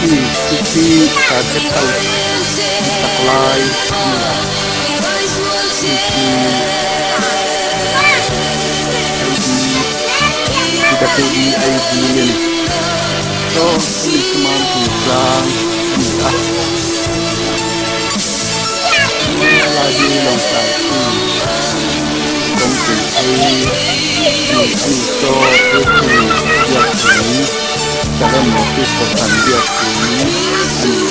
Sufi kaget tahu taklay tidak di ID ini so ini semampu lang lagi lompat mungkin ini so itu dia ini dalam motif pesan dia ini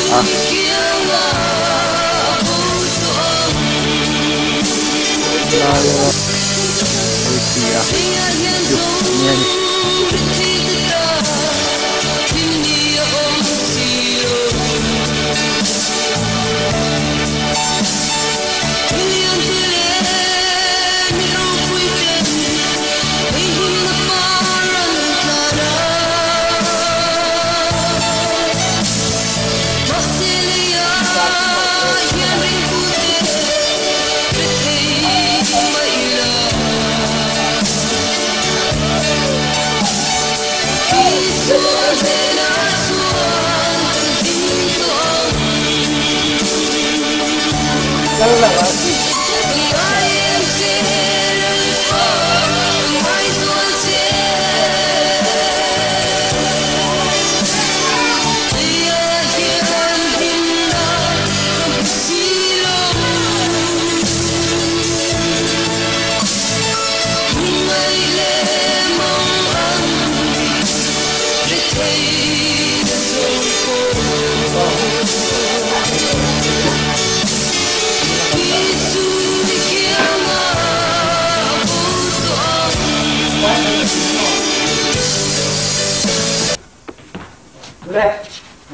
그래.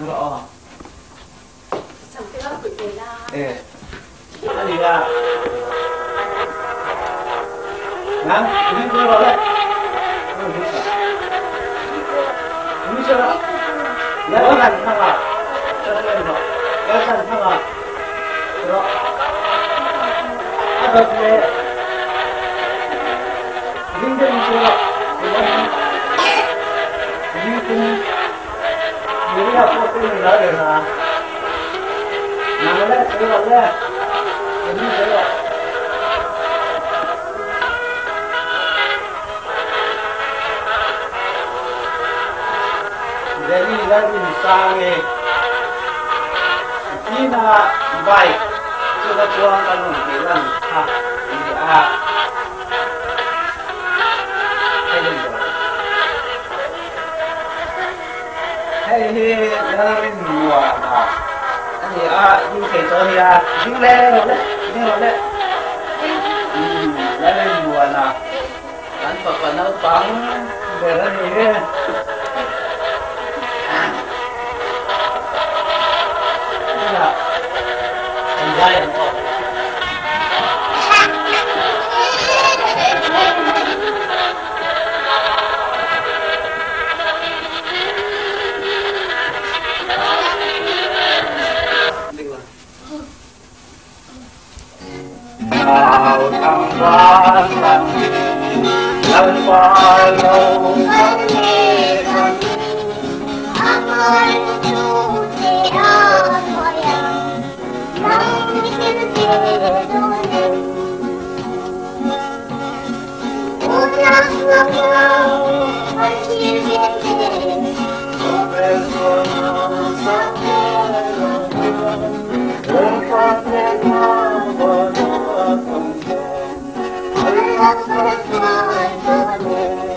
어. 잠깐 볼게요. 예. 아니가. 난 우리 거 원래. 우리 저. 내가 산 상아. 저쪽에서. 내가 산 상아. 그럼. 아버지의. 민정이 들어. Dia foto ni dah ada. Nama dia saya ada. Ini saya. Jadi lagi sange. Kita baik. Sudah tuang kalau bilang ha ini a. Hey, dalam dua lah. Ini ini kita ya, ini le. Dalam dua lah. Kan papa nak pang, beran ini. Ya, enggak ya. Kau tambahkan dan walau pangeran amal cuci apa yang mungkin terjadi ulang-ulang masih begini bersama Here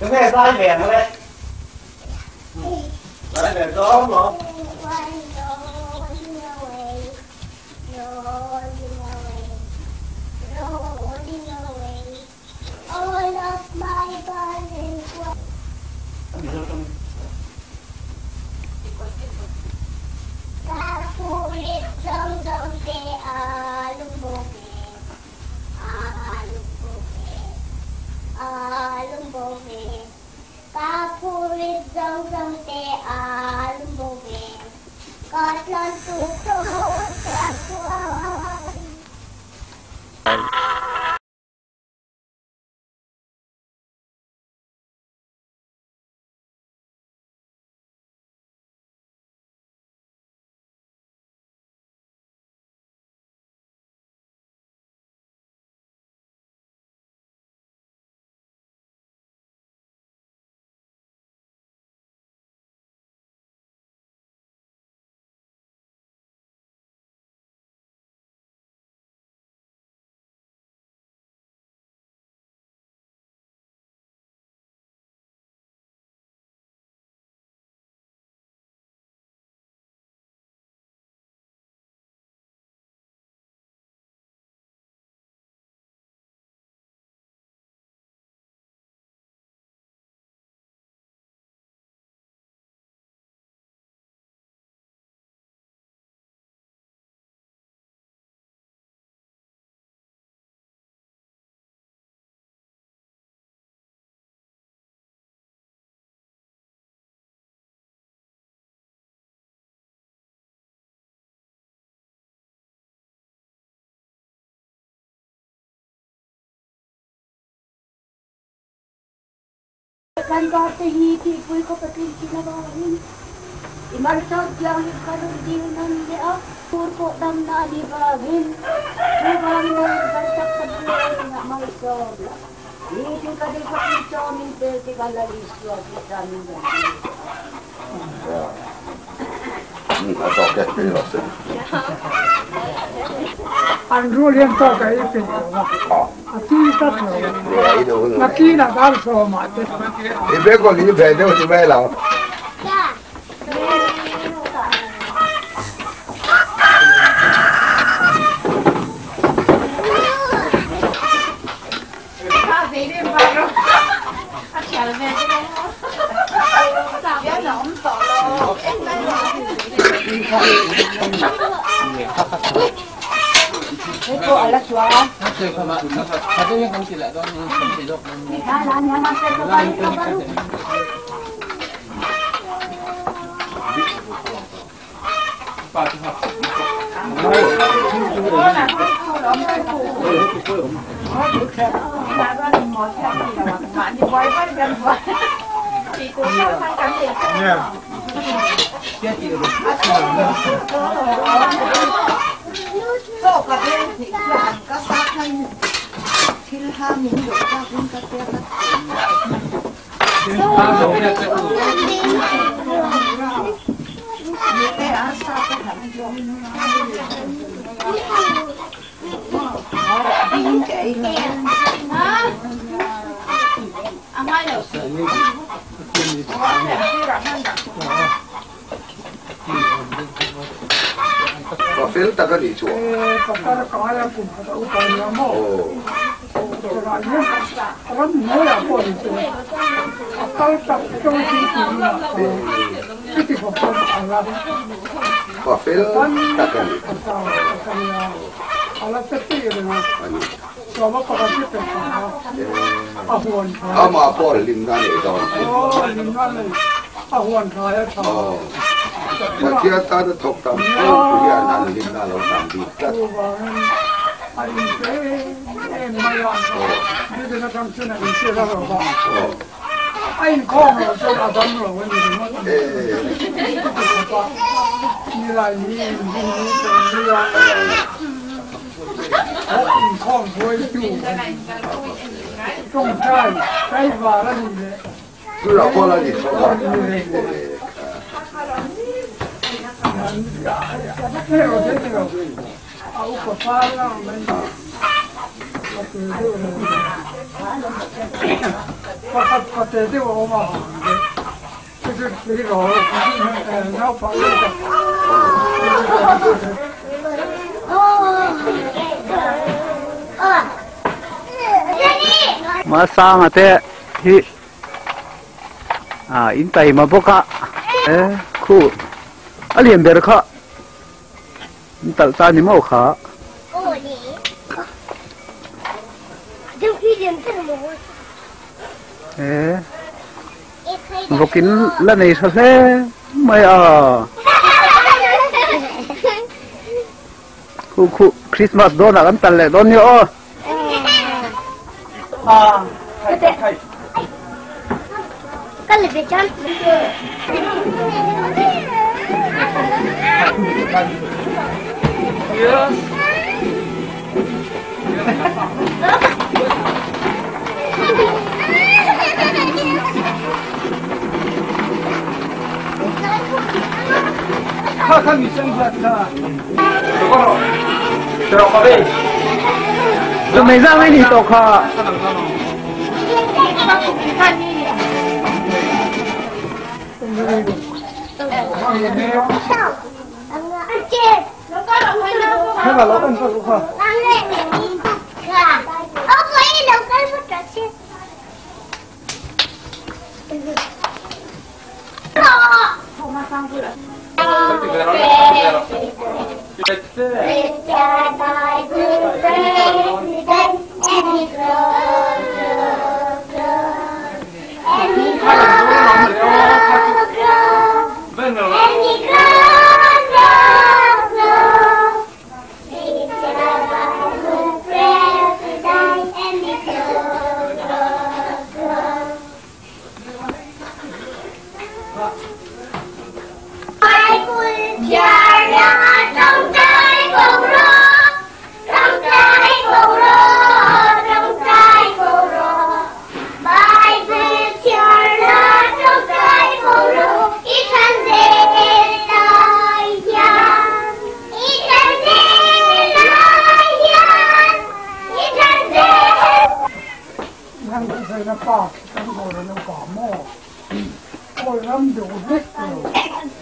cái mẹ sai mẹ nó đấy sai mẹ đó không All of my bodies were kapulit dong te alumboge kapulit dong te alumboge katlan tuto kan katihi ti puy ko patin kinabawin imarsad yang kaludinan dia purko dam na libagin nubang na barsak sa buhay nga may sobra hindi ka di pa pinchomin pwede ka laliswa sa amin I thought that pretty much. Andrulian toca ipin. Ati tatlo. Nakina dal so mate. Ibe ko ni bede o ni mai lao. Ito alas wa. Satu yang kamu tidak tahu yang sedok. Jalan yang masuk ke bawah baru. Số cả bên thì làm các xác thanh thì là mình được ra bên các bên những cái ăn sao cái thằng cho đi chạy ăn ngay được Có phim ta có đi chùa. Papara kaya pun ada upaya mo. Soalnya orang mulai apa itu. Akal tak tahu itu. Itu papara Allah. Có phim ta có đi. Allah seperti itu na. Coba pakai itu. Ahuan. Ama apa lim na ni ito. Oh, lingkungan. Ahuan kaya tahu. Mà kia ta đã thuộc tâm tôi kia là lim na lâu năm đi cắt. Anh em mày làm rồi. Bây giờ thằng chuyện này chưa ra rồi ba. Anh con rồi cho đã đâm rồi cái gì mà. Như là như con với chủ trong trai và là gì đấy. Tôi là con là gì thôi. Aku kepala 겉에 대고 오마. 그래서 그리고 나 방금 Masang ate hi intai maboka khu alien ber kha tal ta ni mo kha vokin la nei sa se mai khu Christmas don kan tal le don yo Kan lebih cantik.看你生出来的。Terus kopi. Lu mai ra mai ni to kha看看老板说如何？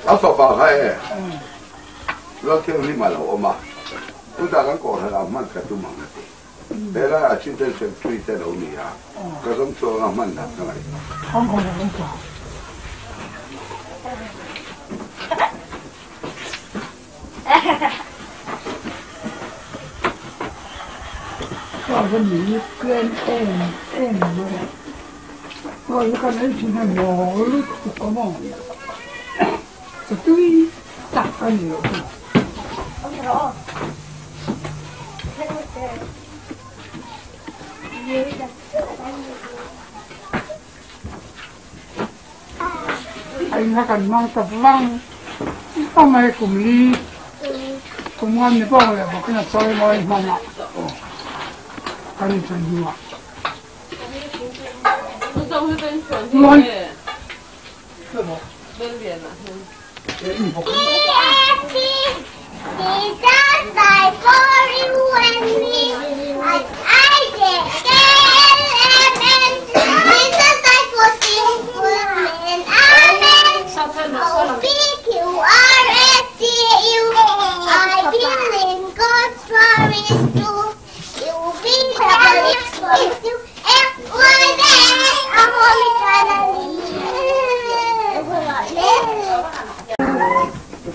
เอาสอบปากให้เราเที่ยวนี้มาแล้วออกมาผู้ตากันก่อนเรามันกระตุ้มมันแต่ละอาชีพเดินเส้นทุยแต่เราเนี่ยก็ต้องโชว์มันหนักหน่อยของของเราจ้ะก็วันนี้เพื่อนเอ็นเลยก็ยังกันให้ชิมให้หมอรู้สึกก็มองจะตุ้ยตักกันอยู่ไอ้นักการมั่งตับว่างต้องมาคุมลีคุมงานนี่ป้องเลยบอกให้ซอยลอยมันอ่ะกันนี่เป็นยังไงลอย是吗？那边呢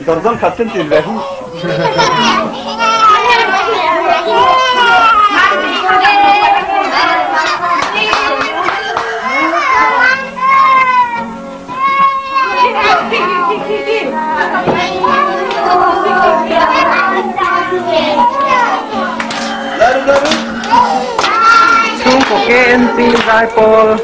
？Dorzon kaçın tilbe. Sung koken pil raipol.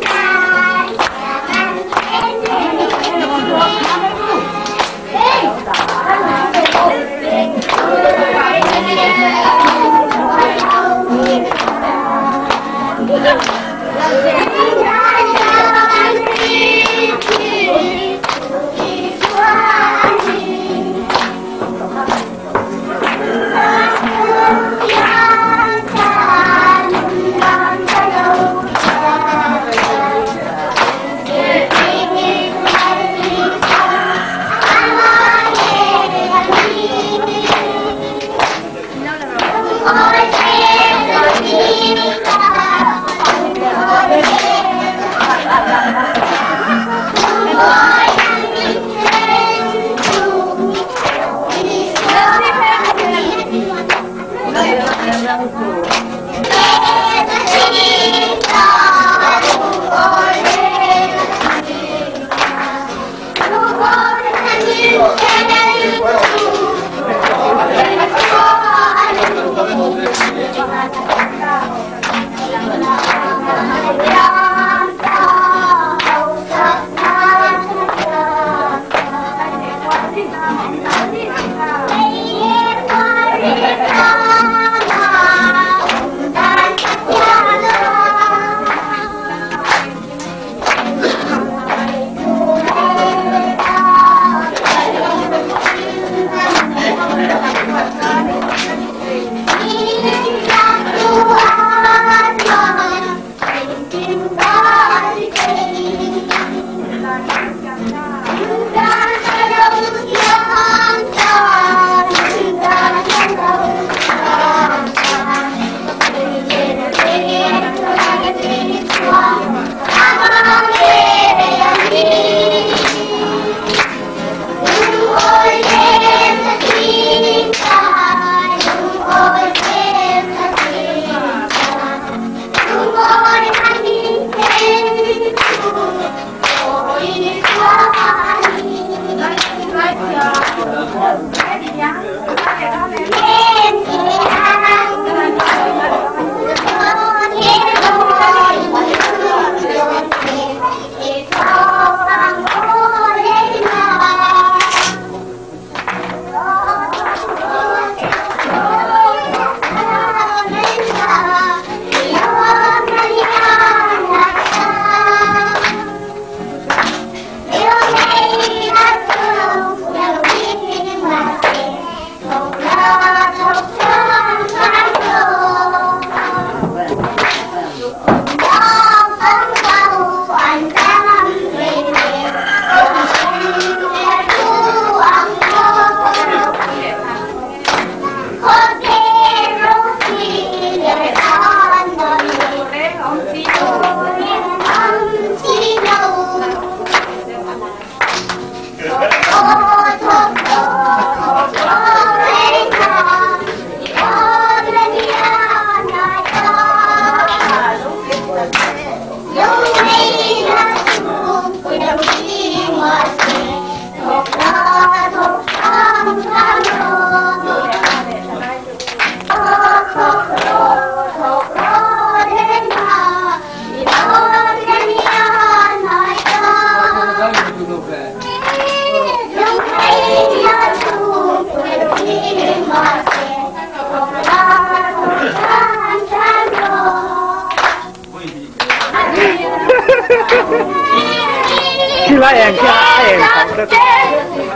ที่ว่าเองที่ว่าเองของเด็ก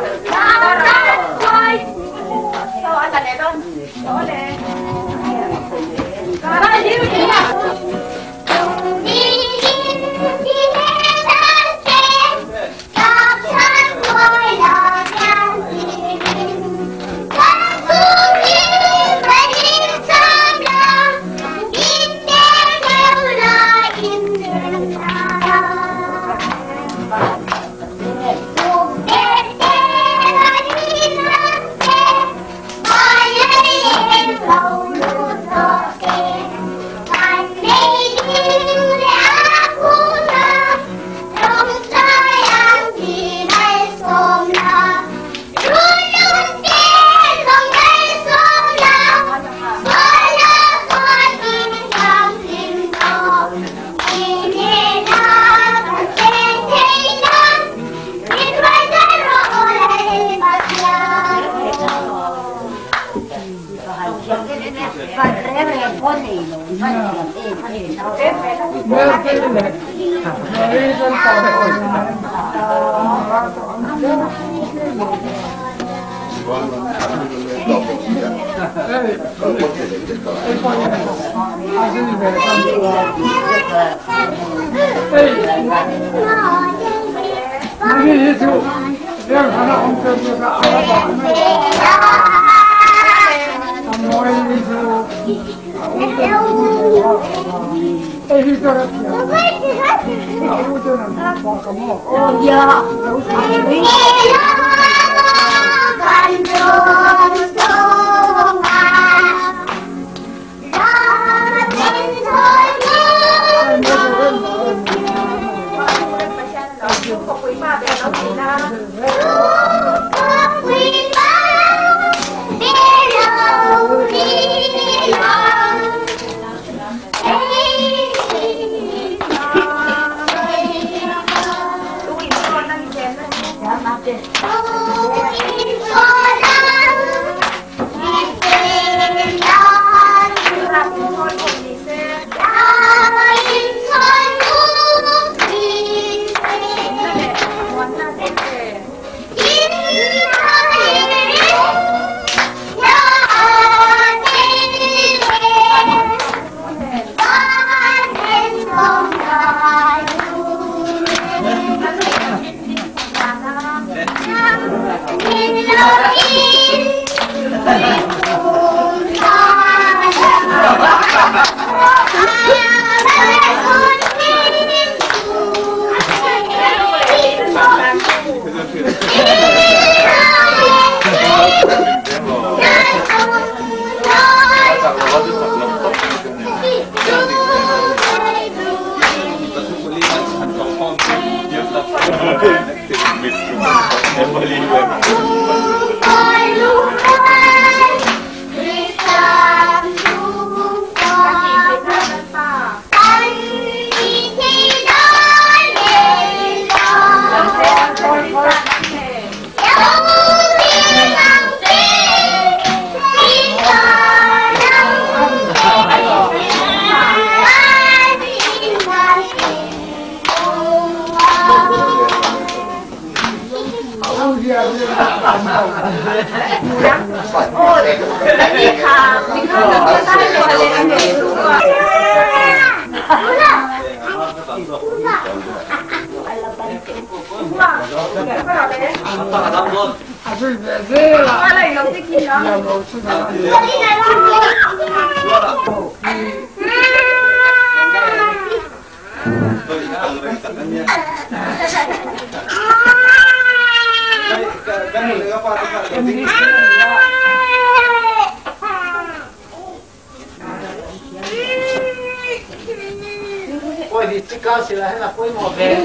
Poi di cose la puoi muovere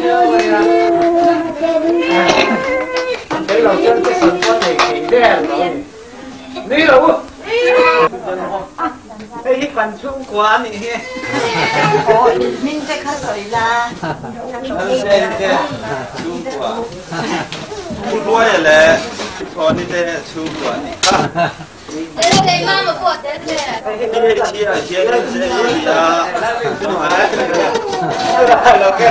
e lo cerco sempre che internoนี่เหรอไอ้ที่ปั่นชุ่มกว่านี่โอ้ยมินจะข้าสวยละชุ่มกว่าพูดว่าอะไรพอนี่จะชุ่มกว่านี่เด็กมาปวดเด็กเชียร์เชียร์ชุ่มอะไรเราแค่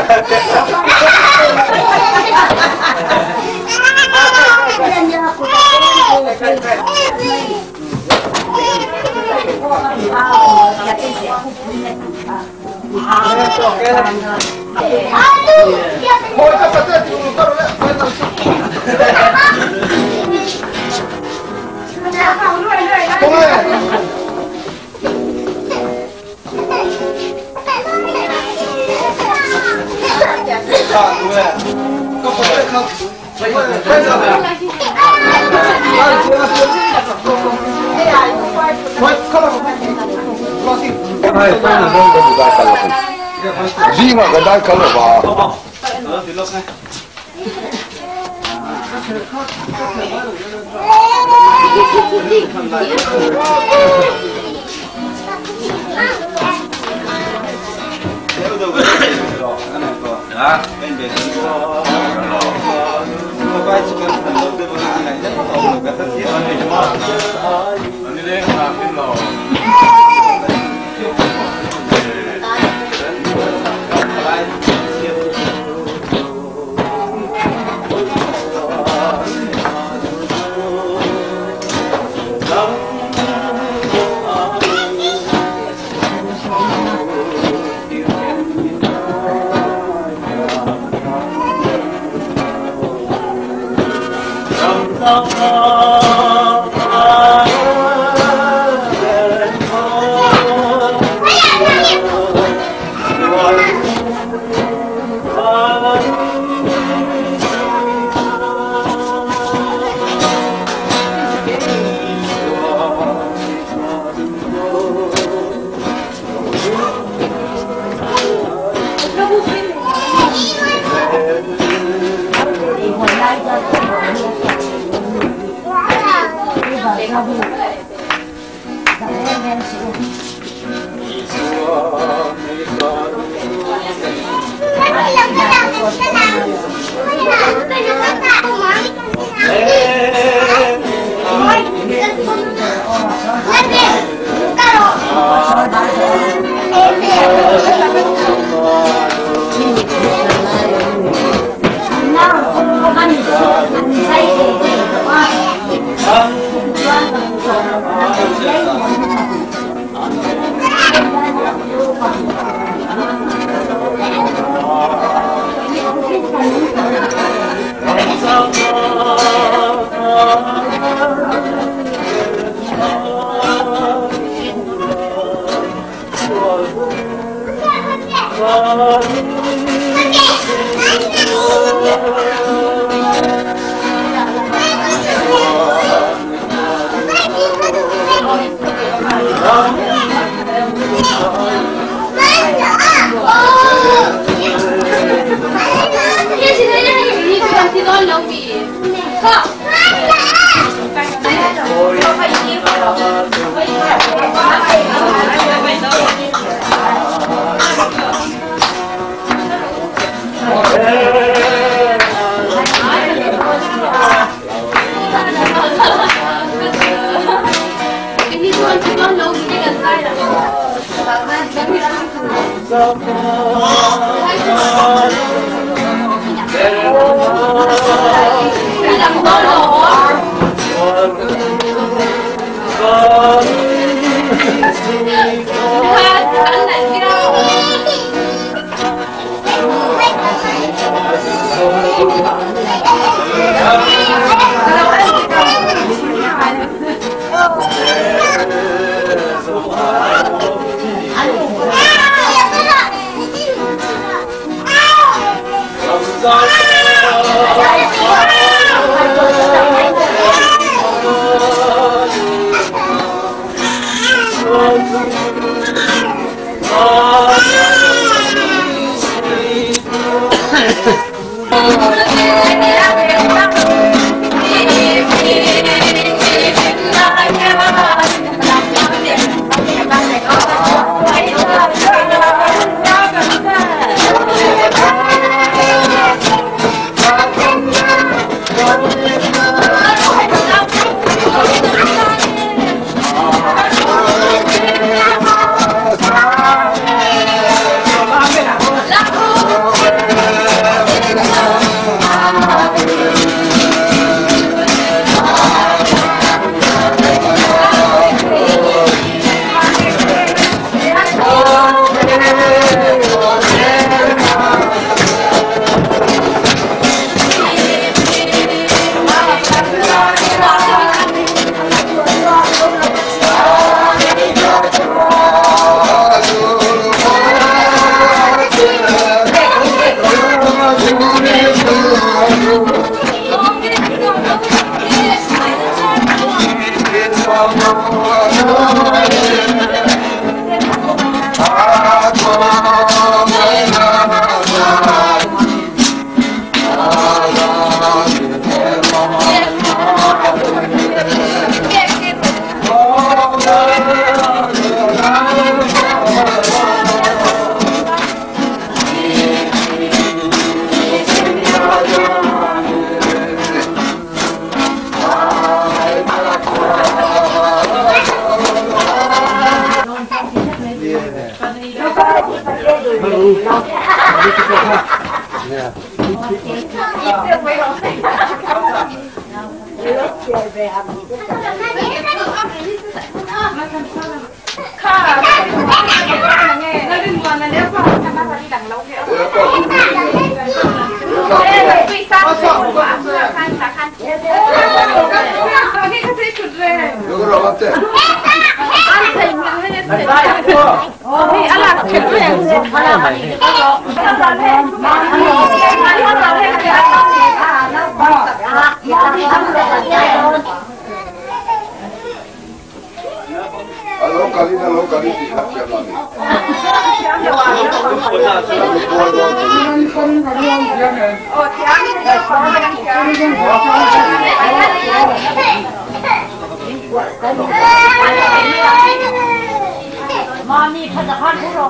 Zima ka dai kalo ba. Mami, katakan bro.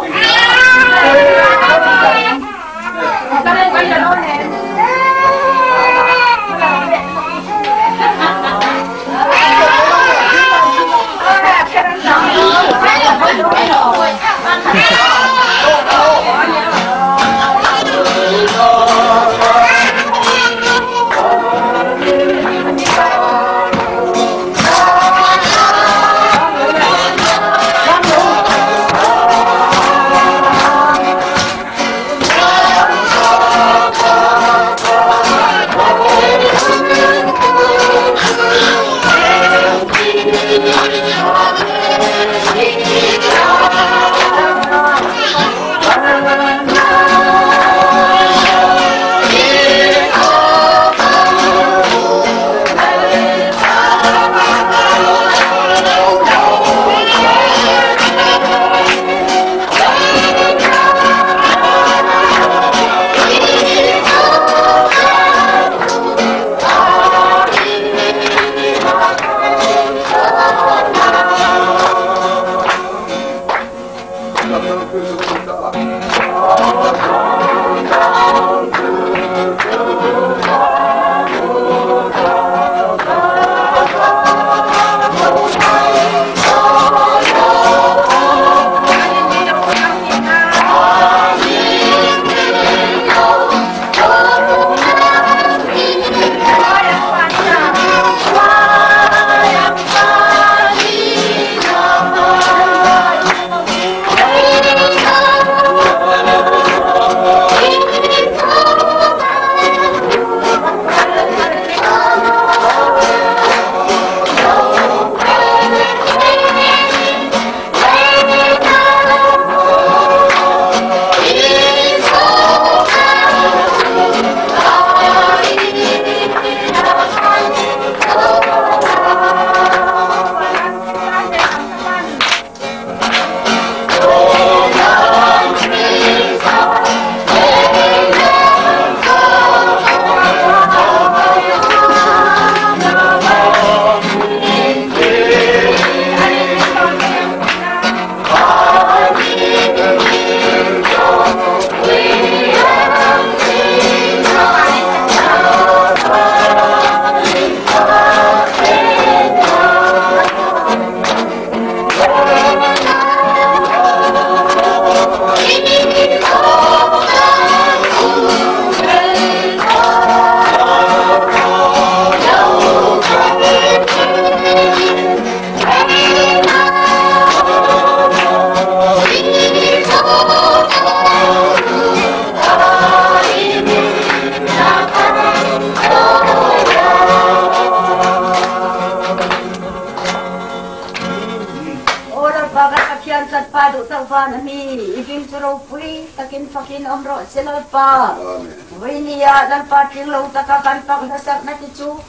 với nia lần pa tiếng lâu ta ta kan pak na sak na tichu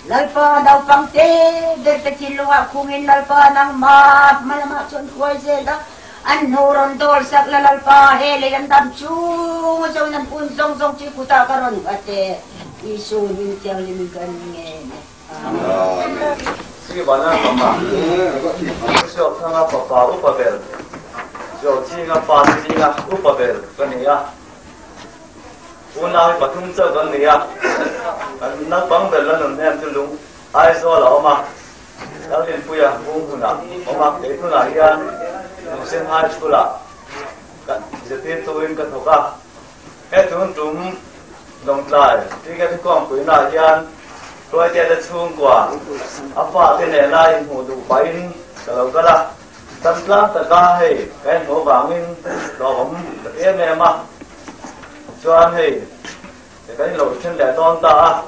lalpa daw pang te der te kilwa kungin lalpa nang ma malama chon kuai zela an horon dol sak la lalpa hele yan dam chu so nan pun song song chi puta karon ate isu hin tiang lim kan nge sige bana mama so thanga papa upabel so chi nga pa chi nga upabel kaniya una pathum cha kaniya na bang bel lan nem tu lung ai so la oma lao lin puya bung huna oma te tu la ya sen hai chula ka jete to in ka thoka he tun tum dong lai ti ka thi kom pui na yan roi te da chung kwa apa te ne lai hu du bain ka lo ka la tam tla ta ka he kai no bangin lo hom e me ma chuan he cái lỗ chân để đón ta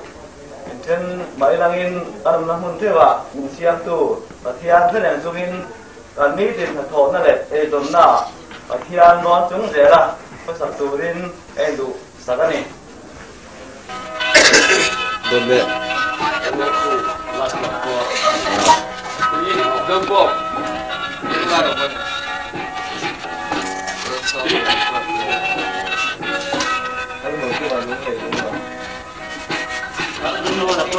chân mấy lang in ăn nó muốn thế và mình xem tu và thiên thế này chúng in còn mỹ thì thật thốn là để tôm na và thiên nó chúng dễ là có sắp tu đến em đủ sao cái này đúng vậy em đang tu là sắp tu đi đâm bộ đi ra được không anh muốn cái vào đúng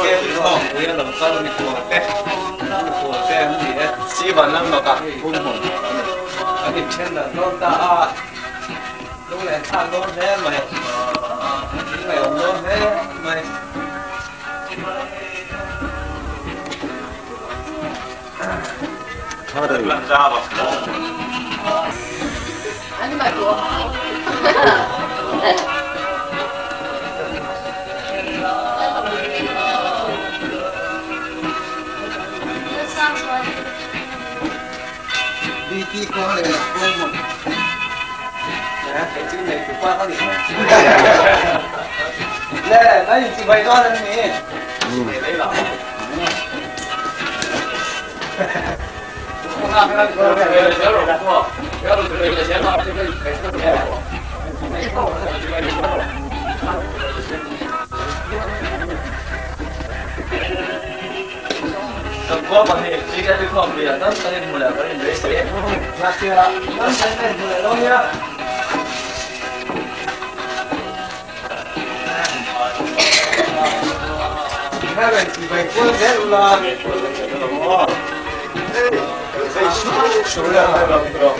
này đúng không? Bây giờ làm sao mình của xe gì đấy, chỉ bản năng mà cả không hồn. Anh đi trên là nó ta lúc này than nó thế mày, lúc này ông nó thế mày. Thôi được làm ra vào. Anh mày của Đi kia có này là không một cái chữ này của qua có gì nè đấy chị bày cho lên nè đấy là không làm cái này rồi xéo rồi đặt vào xéo rồi xéo vào Gua pakai jika di komputer kan kalian mulai kalian belajar. Nanti kan kalian mulai lo ya. Kalian tiba pun berulang. Sudah ada bro.